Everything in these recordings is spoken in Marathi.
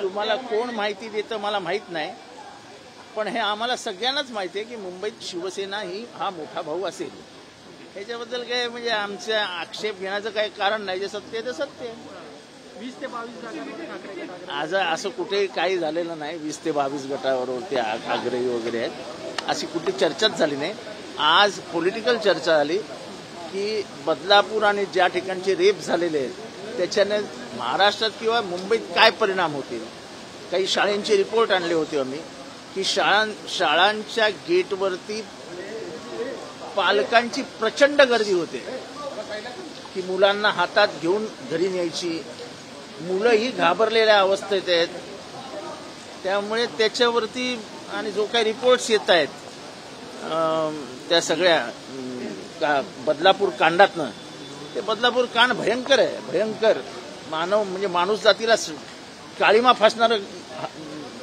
तुम्हाला कोण माहिती देतं मला माहित नाही, पण हे आम्हाला सगळ्यांनाच माहिती आहे की मुंबईत शिवसेना ही हा मोठा भाऊ असेल. ह्याच्याबद्दल काय म्हणजे आमचा आक्षेप घेण्याचं काही कारण नाही. जे सत्य आहे ते सत्य आहे. 20 ते 22 जागा आज असं कुठे काही झालेलं नाही. 20 ते 22 गटावरती आग्रही वगैरे आहेत अशी कुठे चर्चाच झाली नाही. आज पॉलिटिकल चर्चा झाली की बदलापूर आणि ज्या ठिकाणचे रेप झालेले आहेत त्याच्याने महाराष्ट्रात किंवा मुंबईत काय परिणाम होतील. काही शाळांचे रिपोर्ट आणले होते आम्ही की शाळांच्या गेटवरती पालकांची प्रचंड गर्दी होते की मुलांना हातात घेऊन घरी न्यायची. मुलंही घाबरलेल्या अवस्थेत आहेत. त्यामुळे त्याच्यावरती आणि जो काही रिपोर्ट्स येत आहेत त्या सगळ्या बदलापूर कांडातनं, ते बदलापूर कांड भयंकर आहे. भयंकर म्हणजे माणूस जातीला काळीमा फासणारं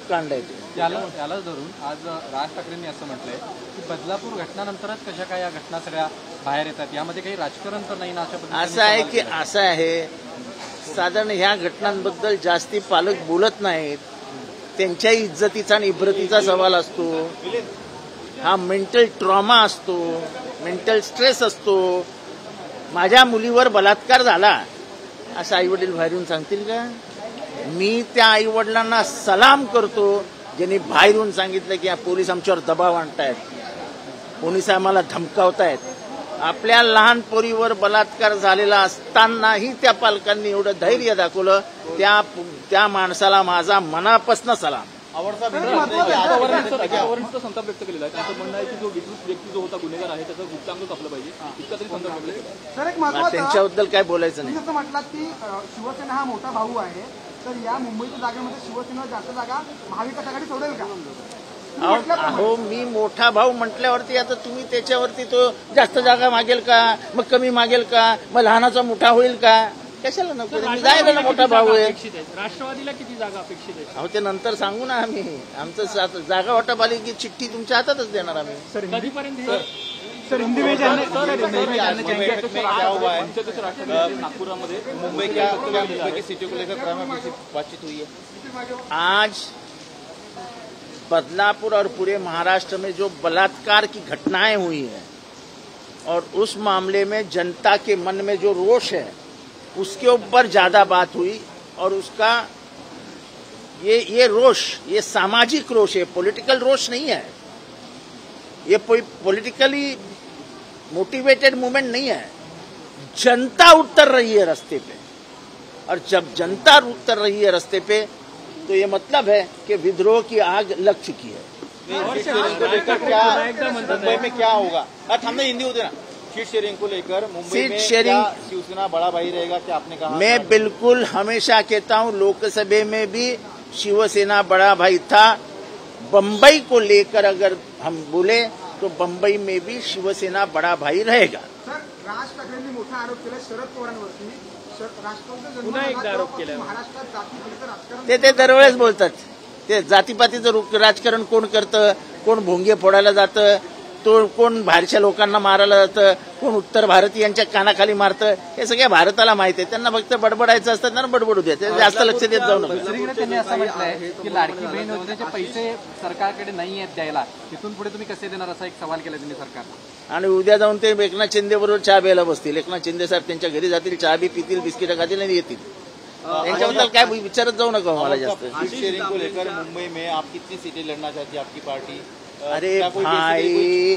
कांड आहे. त्यालाच धरून आज राज ठाकरेंनी असं म्हटलंय की बदलापूर घटनानंतरच कशा काय या घटना सगळ्या बाहेर येतात, यामध्ये काही राजकारण तर नाही ना अशा पद्धतीने. असं आहे साधारण ह्या घटनांबद्दल जास्ती पालक बोलत नाहीत. त्यांच्याही इज्जतीचा आणि इब्रतीचा सवाल असतो. हा मेंटल ट्रॉमा असतो, मेंटल स्ट्रेस असतो. माझ्या मुलीवर बलात्कार झाला असं आईवडील बाहेरून सांगतील का? मी त्या आईवडिलांना सलाम करतो ज्यांनी बाहेरून सांगितलं की पोलीस आमच्यावर दबाव आणतायत, पोलीस आम्हाला धमकावतायत. आपल्या लहान पोरीवर बलात्कार झालेला असतानाही त्या पालकांनी एवढं धैर्य दाखवलं. त्या माणसाला माझा मनापासून सलाम. संताप व्यक्त केलेला आहे. त्यांचं म्हणणं आहे की जो विकृत व्यक्ती जो होता गुन्हेगार आहे त्याचं गुप्तांग कापलं पाहिजे, इतका तरी संताप व्यक्त केला. त्यांच्याबद्दल काय बोलायचं नाही. असं म्हटलं की शिवसेना हा मोठा भाऊ आहे, तर या मुंबईच्या जागेमध्ये शिवसेना जास्त जागा महाविकास आघाडी सोडेल का? अहो मी मोठा भाऊ म्हटल्यावरती आता तुम्ही त्याच्यावरती तो जास्त जागा मागेल का, मग कमी मागेल का, मग लहानाचा मोठा होईल का? कशाला नको? जायला ना मोठा भाऊ आहे. राष्ट्रवादीला किती जागा अपेक्षित आहे? अहो ते नंतर सांगू ना आम्ही. आमचं जागा वाटप आली की चिठ्ठी तुमच्या हातातच देणार आम्ही. कधीपर्यंत सर हिंदी में जानने नागपुरामध्ये मुंबई की सीटों को लेकर बातचीत हुई है. आज बदलापुर और पूरे महाराष्ट्र में जो बलात्कार की घटनाएं हुई हैं और उस मामले में जनता के मन में जो रोष है उसके ऊपर ज्यादा बात हुई. और उसका ये रोष, ये सामाजिक रोष है, पॉलिटिकल रोष नहीं है. ये पॉलिटिकली मोटिवेटेड मूवमेंट नहीं है. जनता उतर रही है रास्ते पे, और जब जनता उतर रही है रास्ते पे तो ये मतलब है कि विद्रोह की आग लग चुकी है. सीट शेयरिंग को लेकर क्या मुंबई में क्या होगा? हमने हिंदी होते ना. सीट शेयरिंग को लेकर मुंबई में शिवसेना बड़ा भाई रहेगा क्या आपने कहा? मैं बिल्कुल हमेशा कहता हूं, लोकसभा में भी शिवसेना बड़ा भाई था. बंबई को लेकर अगर हम बोले तो बंबई में भी शिवसेना बड़ा भाई रहेगा. सर राज ठाकरेंनी मोठा आरोप केला शरद पवारांवरती. पुन्हा एकदा आरोप केला. महाराष्ट्रात जातीपातीचं राजकारण ते दरवेळेस बोलतात. ते जातीपातीचं राजकारण कोण करतं, कोण भोंगे फोडायला जातं, तो कोण बाहेरच्या लोकांना मारायला जातं, कोण उत्तर भारतीयांच्या कानाखाली मारतं, हे सगळ्या भारताला माहिती आहे. त्यांना फक्त बडबडायचं असतं, त्यांना बडबडू द्या. जास्त लक्ष देत जाऊ नका. त्यांनी असं म्हटलंय की लाडकी बहीण योजनेचे पैसे सरकारकडे नाही आहेत द्यायला, तिथून पुढे तुम्ही कसे देणार असा एक सवाल केला त्यांनी सरकारला. आणि उद्या जाऊन ते एकनाथ शिंदे बरोबर चहा प्यायला बसतील. एकनाथ शिंदे साहेब त्यांच्या घरी जातील, चहा बी पितील, बिस्किट खातील आणि येतील. त्यांच्याबद्दल काय विचारत जाऊ नका मला जास्त. सीट शेयरिंग को लेकर मुंबई में आप कितनी सीटें लड़ना चाहती है आपकी पार्टी? अरे भाई,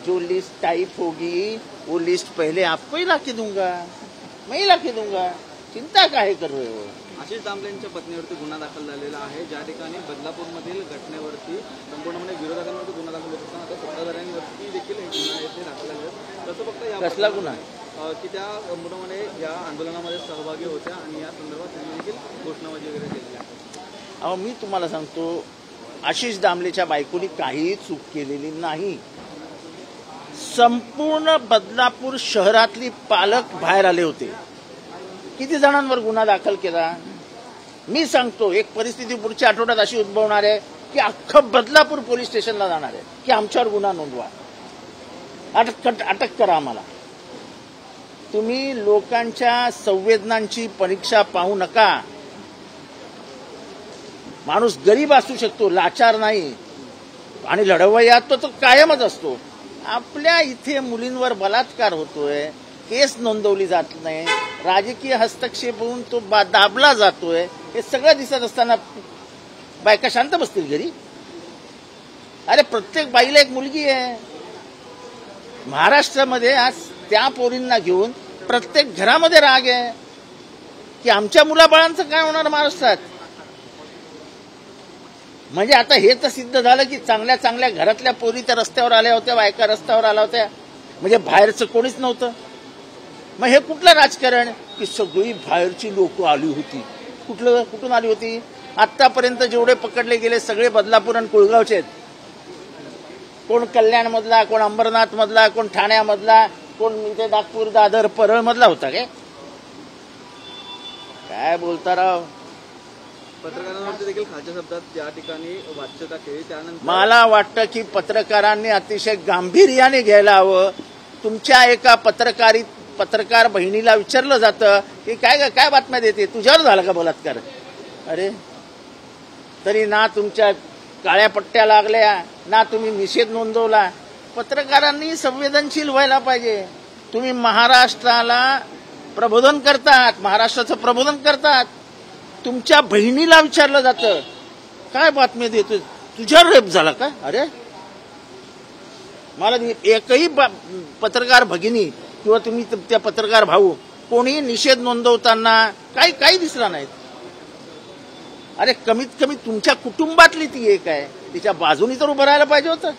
जो लिस्ट टाइप होगी वो लिस्ट पहले आपको ही लाके दूंगा, मैं ही लाके दूंगा. चिंता काहे कर रहे हो? आशिष दामलेंच्या पत्नीवरती गुन्हा दाखल झालेला आहे. ज्या ठिकाणी बदलापूरमधील घटनेवरती संपूर्णपणे विरोधकांवरती गुन्हा दाखल होत असताना आता सत्ताधाऱ्यांवरती देखील गुन्हा दाखल झाले. तसं फक्त या कसला गुन्हा? की त्या संपूर्णपणे या आंदोलनामध्ये सहभागी होत्या आणि या संदर्भात त्यांनी देखील घोषणाबाजी वगैरे केलेली आहे. अहो मी तुम्हाला सांगतो, आशिष दामलेच्या बायकोनी काहीही चूक केलेली नाही. संपूर्ण बदलापूर शहरातली पालक बाहेर आले होते. किती जणांवर गुन्हा दाखल केला? मी सांगतो, एक परिस्थिती पुढच्या आठवड्यात अशी उद्भवणार आहे की अख्खं बदलापूर पोलीस स्टेशनला जाणार आहे की आमच्यावर गुन्हा नोंदवा, अटक करा आम्हाला. तुम्ही लोकांच्या संवेदनांची परीक्षा पाहू नका. माणूस गरीब असू शकतो, लाचार नाही, आणि लढवय्या तो कायमच असतो. आपल्या इथे मुलींवर बलात्कार होतोय, केस नोंदवली जात नाही, राजकीय हस्तक्षेप होऊन तो दाबला जातोय, हे सगळं दिसत असताना बायका शांत बसतील घरी? अरे प्रत्येक बाईला एक मुलगी आहे. महाराष्ट्रामध्ये आज त्या पोरींना घेऊन प्रत्येक घरामध्ये राग आहे की आमच्या मुलाबाळांचं काय होणार महाराष्ट्रात. म्हणजे आता हे तर सिद्ध झालं की चांगल्या चांगल्या घरातल्या पोरी त्या रस्त्यावर आल्या होत्या, बायका रस्त्यावर आल्या होत्या, म्हणजे बाहेरचं कोणीच नव्हतं. मग हे कुठलं राजकारण की सगळी बाहेरची लोक आली होती? कुठून आली होती? आतापर्यंत जेवढे पकडले गेले सगळे बदलापूर आणि कुळगावचे आहेत. कोण कल्याण मधला, कोण अंबरनाथ मधला, कोण ठाण्यामधला, कोण इथे नागपूर, दादर, परळ मधला होता काय बोलता राव. पत्रकारांवरती देखील खालच्या शब्दात ज्या ठिकाणी वाच्यता केली त्यानंतर मला वाटतं की पत्रकारांनी अतिशय गांभीर्याने घ्यायला हवं. तुमच्या एका पत्रकार बहिणीला विचारलं जातं की काय बातम्या देते, तुझ्यावर झाला का बलात्कार? अरे तरी ना तुमच्या काळ्या पट्ट्या लागल्या, ना तुम्ही निषेध नोंदवला. पत्रकारांनी संवेदनशील व्हायला पाहिजे. तुम्ही महाराष्ट्राला प्रबोधन करतात, महाराष्ट्राचं प्रबोधन करतात. तुमच्या बहिणीला विचारलं जातं काय बातमी देतो, तुझ्यावर रेप झाला का? अरे मला एकही पत्रकार भगिनी किंवा तुम्ही त्या पत्रकार भाऊ कोणी निषेध नोंदवताना काही दिसला नाहीत. अरे कमीत कमी तुमच्या कुटुंबातली ती एक आहे, तिच्या बाजूनी तर उभं राहायला पाहिजे होतं.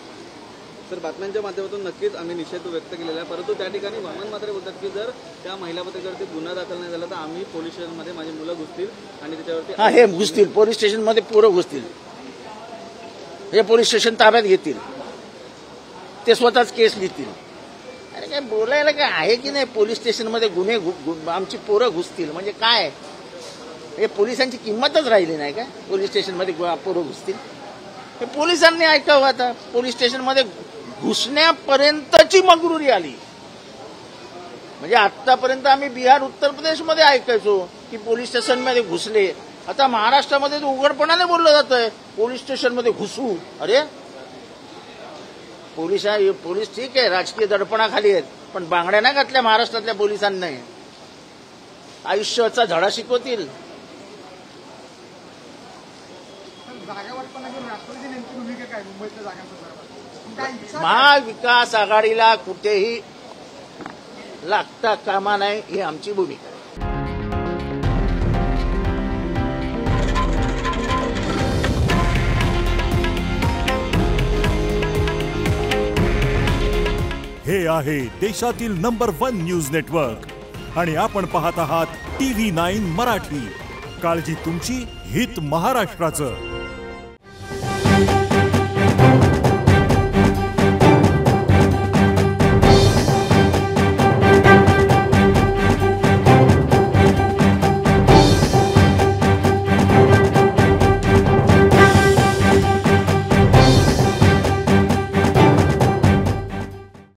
तर बातम्यांच्या माध्यमातून नक्कीच आम्ही निषेध व्यक्त केलेला आहे, परंतु त्या ठिकाणी वामन मात्र बोलतात की जर त्या महिला पत्रकारावरती गुन्हा दाखल नाही झाला तर आम्ही पोलीस स्टेशनमध्ये माझी मुलं घुसतील आणि त्याच्यावरती हे घुसतील, पोलीस स्टेशनमध्ये पोरं घुसतील, हे पोलीस स्टेशन ताब्यात घेतील, ते स्वतःच केस लिहितील. अरे काय बोलायला काय आहे की नाही? पोलीस स्टेशनमध्ये गुन्हे आमची पोरं घुसतील म्हणजे काय? हे पोलिसांची किंमतच राहिली नाही का? पोलीस स्टेशनमध्ये पोरं घुसतील. हे पोलिसांनी ऐकावं. आता पोलीस स्टेशनमध्ये घुसण्यापर्यंतची मगरुरी आली. म्हणजे आतापर्यंत आम्ही बिहार, उत्तर प्रदेशमध्ये ऐकायचो की पोलीस स्टेशनमध्ये घुसले. आता महाराष्ट्रामध्ये उघडपणाने बोललं जातंय पोलीस स्टेशनमध्ये घुसू. अरे पोलीस ठीक आहे, राजकीय दडपणाखाली आहेत, पण बांगड्या नाही घातल्या महाराष्ट्रातल्या पोलिसांनी. आयुष्याचा धडा शिकवतील. जागा वाटताना राष्ट्रवादी नेमकी भूमिका काय मुंबईतल्या जागांसंदर्भात? महाविकास आघाडीला कुठेही लागता कामा नाही, ही आमची भूमिका. हे आहे देशातील नंबर 1 न्यूज नेटवर्क आणि आपण पाहत आहात TV9 मराठी. काळजी तुमची, हित महाराष्ट्राचं.